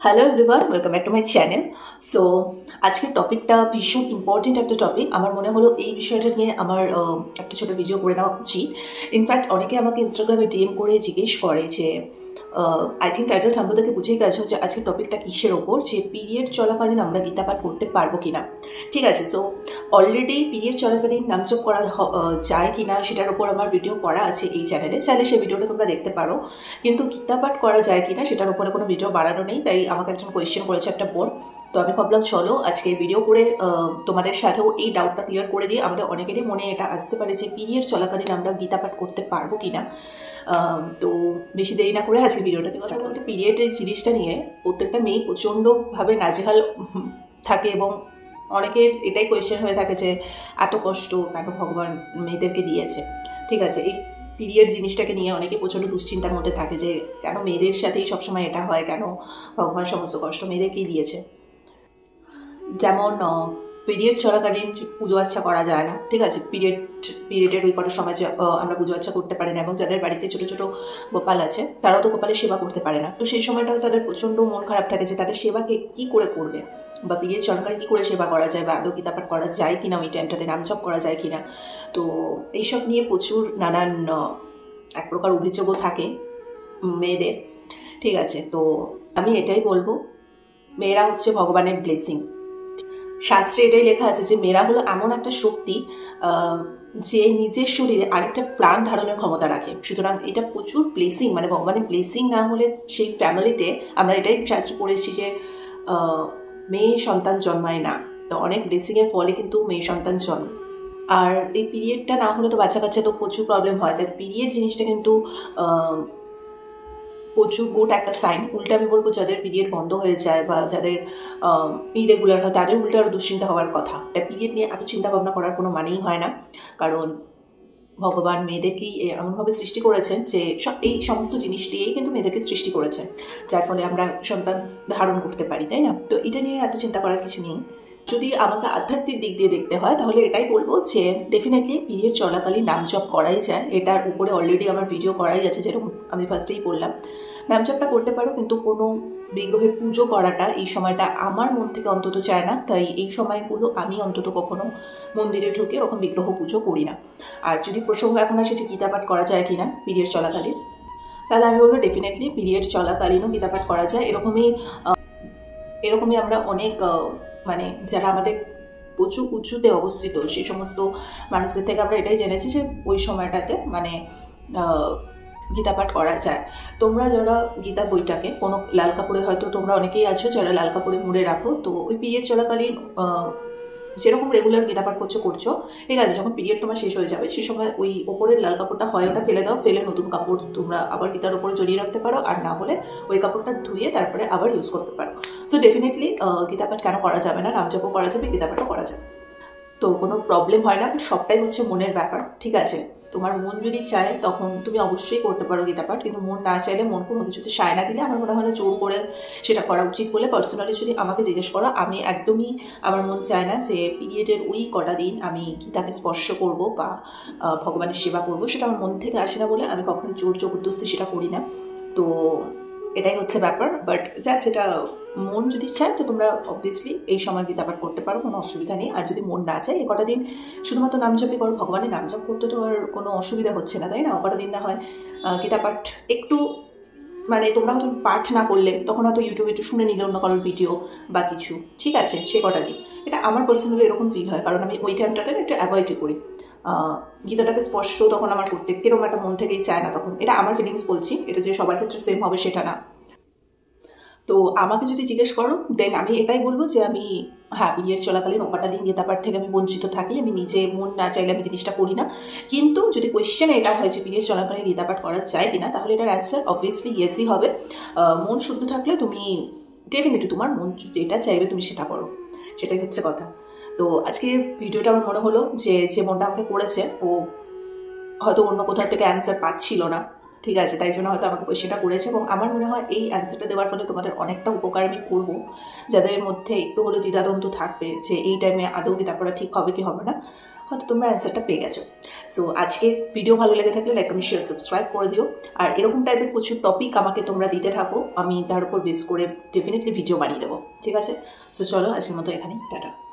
Hello everyone, welcome back to my channel. So আজকের টপিকটা ভীষণ ইম্পর্টেন্ট একটা টপিক। আমার মনে হলো এই বিষয়টা নিয়ে আমার একটা ছোটো ভিডিও করে নেওয়া উচিত। ইনফ্যাক্ট অনেকে আমাকে ইনস্টাগ্রামে ডিএম করে জিজ্ঞেস করে যে আই থিঙ্ক টাইটেল থাম্বনেল থেকে বুঝেই গেছো যে আজকের টপিকটা কিসের ওপর, যে পিরিয়ড চলাকালীন আমরা গীতা পাঠ করতে পারবো কিনা। ঠিক আছে, সো অলরেডি পিরিয়ড চলাকালীন নামজপ করা যায় কিনা সেটার ওপর আমার ভিডিও করা আছে এই চ্যানেলে, চাইলে সেই ভিডিওটা তোমরা দেখতে পারো। কিন্তু গীতা পাঠ করা যায় কিনা সেটার উপরে কোনো ভিডিও বানানো নেই, তাই আমাকে একজন কোয়েশ্চেন করেছে একটা বোন। তো আমি ভাবলাম চলো আজকে ভিডিও করে তোমাদের সাথেও এই ডাউটটা ক্লিয়ার করে দিই। আমাদের অনেকেরই মনে এটা আসতে পারে যে পিরিয়ড চলাকালীন আমরা গীতা পাঠ করতে পারবো কিনা। তো বেশি দেরি না করে আজকে ভিডিওটাতে কথা বলতে, পিরিয়ডের জিনিসটা নিয়ে প্রত্যেকটা মেয়ে প্রচণ্ডভাবে নাজেহাল থাকে এবং অনেকের এটাই কোয়েশ্চেন হয়ে থাকে যে এত কষ্ট কেন ভগবান মেয়েদেরকে দিয়েছে। ঠিক আছে, এই পিরিয়ড জিনিসটাকে নিয়ে অনেকে প্রচণ্ড দুশ্চিন্তার মধ্যে থাকে যে কেন মেয়েদের সাথেই সবসময় এটা হয়, কেন ভগবান সমস্ত কষ্ট মেয়েদেরকেই দিয়েছে। যেমন পিরিয়ড চলাকালীন পুজো আচ্ছা করা যায় না। ঠিক আছে, পিরিয়ডের ওই কটার সময় আমরা পুজো আচ্ছা করতে পারি না, এবং যাদের বাড়িতে ছোটো ছোটো গোপাল আছে তারাও তো গোপালের সেবা করতে পারে না। তো সেই সময়টাও তাদের প্রচণ্ড মন খারাপ থাকে যে তাদের সেবাকে কী করে করবে, বা পিরিয়ড চলাকালীন কী করে সেবা করা যায়, বা আদৌ গীতা পাঠ করা যায় কিনা, ওই টাইমটাতে নামজপ করা যায় কিনা। তো এইসব নিয়ে প্রচুর নানান এক প্রকার অভিযোগও থাকে মেয়েদের। ঠিক আছে, তো আমি এটাই বলবো, মেয়েরা হচ্ছে ভগবানের ব্লেসিং। শাস্ত্রে এটাই লেখা আছে যে মেয়েরা হলো এমন একটা শক্তি যে নিজের শরীরে আরেকটা প্রাণ ধারণের ক্ষমতা রাখে। সুতরাং এটা প্রচুর ব্লেসিং, মানে ভগবানের ব্লেসিং না হলে সেই ফ্যামিলিতে, আমরা এটাই শাস্ত্রে পড়েছি যে মেয়ে সন্তান জন্মায় না। তো অনেক ব্লেসিংয়ের ফলে কিন্তু মেয়ে সন্তান জন্ম। আর এই পিরিয়ডটা না হলে তো বাচ্চা কাচ্চা তো প্রচুর প্রবলেম হয়। তাই পিরিয়ড জিনিসটা কিন্তু প্রচুর গুড একটা সাইন। উল্টা আমি বলবো যাদের পিরিয়ড বন্ধ হয়ে যায় বা যাদের ইরেগুলার হয় তাদের উল্টা আরও দুশ্চিন্তা হওয়ার কথা। তাই পিরিয়ড নিয়ে এত চিন্তা ভাবনা করার কোনো মানেই হয় না, কারণ ভগবান মেয়েদেরকেই এমনভাবে সৃষ্টি করেছেন যে এই সমস্ত জিনিস দিয়েই কিন্তু মেয়েদেরকে সৃষ্টি করেছেন, যার ফলে আমরা সন্তান ধারণ করতে পারি, তাই না? তো এটা নিয়ে এত চিন্তা করার কিছু নেই। যদি আমাকে আধ্যাত্মিক দিক দিয়ে দেখতে হয় তাহলে এটাই বলবো যে ডেফিনেটলি পিরিয়ড চলাকালীন নামজপ করাই যায়। এটার উপরে অলরেডি আমার ভিডিও করাই আছে, যেরকম আমি ফার্স্টেই বললাম। নামজপটা করতে পারো, কিন্তু কোনো বিগ্রহের পুজো করাটা এই সময়টা আমার মন থেকে অন্তত চায় না। তাই এই সময়গুলো আমি অন্তত কখনো মন্দিরে ঢুকে ওরকম বিগ্রহ পুজো করি না। আর যদি প্রসঙ্গ এখন আসে যে গীতা পাঠ করা যায় কিনা পিরিয়ড চলাকালীন, তাহলে আমি বলবো ডেফিনেটলি পিরিয়ড চলাকালীনও গীতা পাঠ করা যায়। এরকমই আমরা অনেক মানে যারা আমাদের প্রচুর উঁচুতে অবস্থিত সেই সমস্ত মানুষদের থেকে আমরা এটাই জেনেছি যে ওই সময়টাতে মানে গীতা পাঠ করা যায়। তোমরা যারা গীতা বইটাকে কোনো লাল কাপড়ে, হয়তো তোমরা অনেকেই আছো যারা লাল কাপড়ে মুড়ে রাখো, তো ওই পিরিয়ড চলাকালীন যেরকম রেগুলার গীতা পাঠ করছো, ঠিক আছে, যখন পিরিয়ড তোমার শেষ হয়ে যাবে সেই সময় ওই ওপরের লাল কাপড়টা হয় ওটা ফেলে দাও, ফেলে নতুন কাপড় তোমরা আবার গীতার ওপরে জড়িয়ে রাখতে পারো, আর না হলে ওই কাপড়টা ধুয়ে তারপরে আবার ইউজ করতে পারো। সো ডেফিনেটলি গীতা পাঠ কেন করা যাবে না, নামজপও করা যাবে, গীতা পাঠও করা যাবে, তো কোনো প্রবলেম হয় না। সবটাই হচ্ছে মনের ব্যাপার। ঠিক আছে, তোমার মন যদি চায় তখন তুমি অবশ্যই করতে পারো গীতা পাঠ, কিন্তু মন না চাইলে, মন কোনো কিছুতে সায় না দিলে আমার মনে হয় জোর করে সেটা করা উচিত বলে পার্সোনালি যদি আমাকে জিজ্ঞেস করো, আমি একদমই, আমার মন চায় না যে পিরিয়ডের ওই কটা দিন আমি গীতাকে স্পর্শ করব বা ভগবানের সেবা করব, সেটা আমার মন থেকে আসে না বলে আমি কখনো জোর জবরদস্তি সেটা করি না। তো এটাই হচ্ছে ব্যাপার। বাট যেটা মন যদি চায় তো তোমরা অবভিয়াসলি এই সময় গীতা পাঠ করতে পারো, কোনো অসুবিধা নেই। আর যদি মন না চায়, এ কটা দিন শুধুমাত্র নামজপই করো, ভগবানের নামজপ করতে তো আর কোনো অসুবিধা হচ্ছে না, তাই না? কটা দিন না হয় গীতা পাঠ একটু, মানে তোমরা হয়তো পাঠ না করলে তখন হয়তো ইউটিউবে একটু শুনে নিলে অন্য কারোর ভিডিও বা কিছু, ঠিক আছে, সে কটা দিন। এটা আমার পার্সোনালি এরকম ফিল হয়, কারণ আমি ওই টাইমটাতে একটু অ্যাভয়েডই করি গীতাটাকে স্পর্শ, তখন আমার করতে কিরকম একটা মন থেকেই চায় না তখন। এটা আমার ফিলিংস বলছি, এটা যে সবার ক্ষেত্রে সেম হবে সেটা না। তো আমাকে যদি জিজ্ঞেস করো দেন আমি এটাই বলবো যে আমি পিরিয়ড চলাকালীন ওপাটা দিন গীতা পাঠ থেকে আমি বঞ্চিত থাকি, আমি নিজে মন না চাইলে আমি জিনিসটা করি না। কিন্তু যদি কোয়েশ্চেন এটা হয় যে পিরিয়ড চলাকালীন গীতা পাঠ করা যায় কিনা, তাহলে এটার অ্যান্সার অবভিয়াসলি ইয়েসই হবে। মন শুদ্ধ থাকলে তুমি ডেফিনেটলি তোমার মন যেটা চাইবে তুমি সেটা করো, সেটাই হচ্ছে কথা। তো আজকে ভিডিওটা আমার মনে হলো যে মনটা আমাকে করেছে ও হয়তো অন্য কোথাও থেকে অ্যান্সার পাচ্ছিল না, ঠিক আছে, তাই জন্য হয়তো আমাকে কোয়েশ্চেনটা করেছে, এবং আমার মনে হয় এই অ্যান্সারটা দেওয়ার ফলে তোমাদের অনেকটা উপকার আমি করবো। যাদের মধ্যে একটু হলেও দ্বিধাদ্বন্দ্ব থাকবে যে এই টাইমে আদৌ গীতা পড়া ঠিক হবে কি হবে না, হয়তো তোমরা অ্যান্সারটা পেয়ে গেছো। সো আজকে ভিডিও ভালো লেগে থাকলে লাইক, কমেন্ট, শেয়ার, সাবস্ক্রাইব করে দিও। আর এরকম টাইপের প্রচুর টপিক আমাকে তোমরা দিতে থাকো, আমি তার উপর বেস করে ডেফিনেটলি ভিডিও বানিয়ে দেবো, ঠিক আছে? সো চলো আজকের মতো এখানেই, টাটা।